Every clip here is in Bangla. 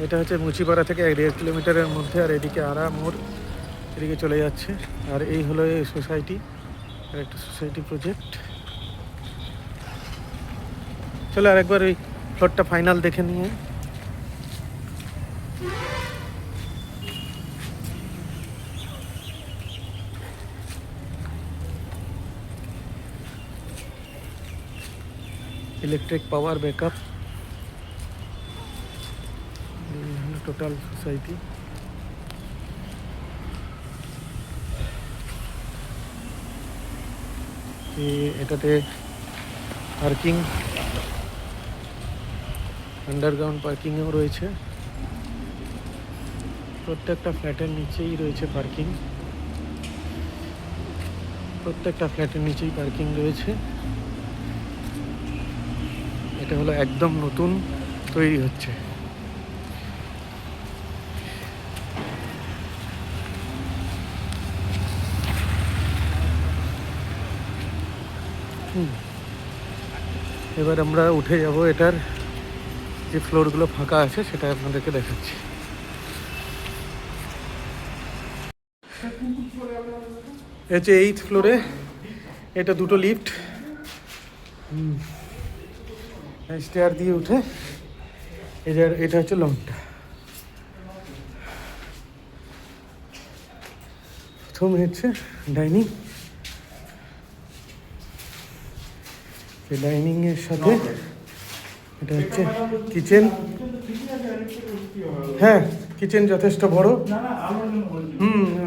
এটা হচ্ছে মুচিপাড়া থেকে 1.5 কিলোমিটারের মধ্যে, আর এদিকে আরা মোড় এদিকে চলে যাচ্ছে। আর এই হলো এই সোসাইটি, আর একটা সোসাইটি প্রজেক্ট। চলো আরেকবার ওই ফ্লোরটা ফাইনাল দেখে নিয়ে। Electric power backup, total society. এটাতে পার্কিং, আন্ডারগ্রাউন্ড পার্কিংও রয়েছে। প্রত্যেকটা ফ্ল্যাটের নিচেই রয়েছে পার্কিং, প্রত্যেকটা ফ্ল্যাটের নিচেই পার্কিং রয়েছে। এটা হলো একদম নতুন তৈরি হচ্ছে। এবার আমরা উঠে যাব, এটার যে ফ্লোরগুলো ফাঁকা আছে সেটা আপনাদেরকে দেখাচ্ছি। এই যে 8th ফ্লোরে, এটা দুটো লিফট, স্টেয়ার দিয়ে উঠে এটা হচ্ছে লংটা। প্রথমে হচ্ছে ডাইনিং, ডাইনিং এর সাথে এটা হচ্ছে কিচেন। হ্যাঁ, কিচেন যথেষ্ট বড়।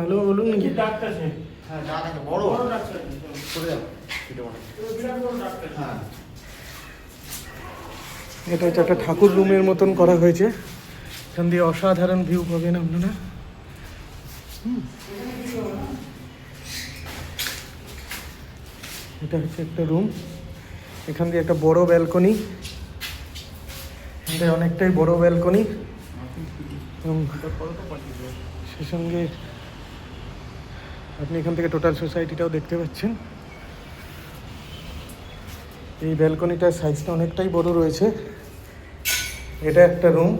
আলো বলুন নাকি? এটা হচ্ছে একটা ঠাকুর রুমের মতন করা হয়েছে, এখান দিয়ে অসাধারণ ভিউ পাবেন আপনারা। এটা হচ্ছে একটা রুম, এখান দিয়ে একটা বড় ব্যালকনি, এটা অনেকটাই বড় ব্যালকনি, এবং সে সঙ্গে আপনি এখান থেকে টোটাল সোসাইটিটাও দেখতে পাচ্ছেন। এই ব্যালকনিটার সাইজটা অনেকটাই বড় রয়েছে। এটা একটা রুম,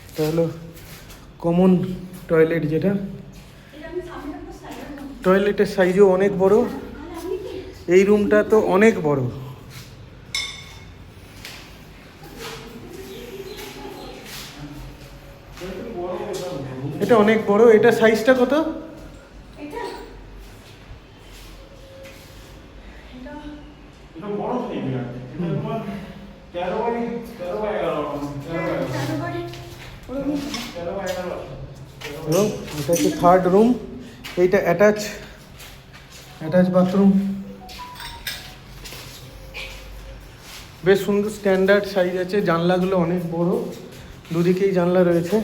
এটা হলো কমন টয়লেট, যেটা টয়লেটের সাইজও অনেক বড়। এই রুমটা তো অনেক বড়। এটা অনেক বড়। এটা সাইজটা কত? এবং এটা হচ্ছে 3rd রুম, এইটা অ্যাটাচ বাথরুম, বেশ সুন্দর স্ট্যান্ডার্ড সাইজ আছে। জানলাগুলো অনেক বড়, দুদিকেই জানলা রয়েছে।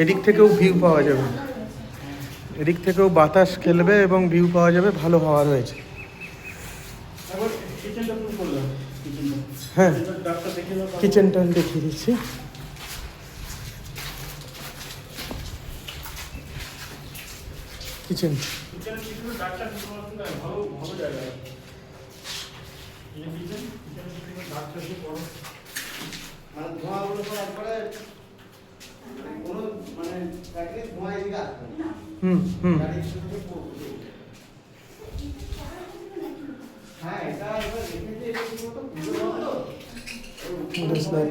এদিক থেকেও ভিউ পাওয়া যাবে, এদিক থেকেও বাতাস খেলবে এবং ভিউ পাওয়া যাবে, ভালো হাওয়া রয়েছে। হ্যাঁ, কিচেনটা দেখিয়ে দিচ্ছি। কিচেন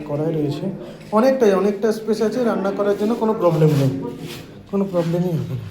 করাই রয়েছে, অনেকটা স্পেস আছে রান্না করার জন্য, কোনো প্রবলেম নেই, কোনো প্রবলেমই হবে না।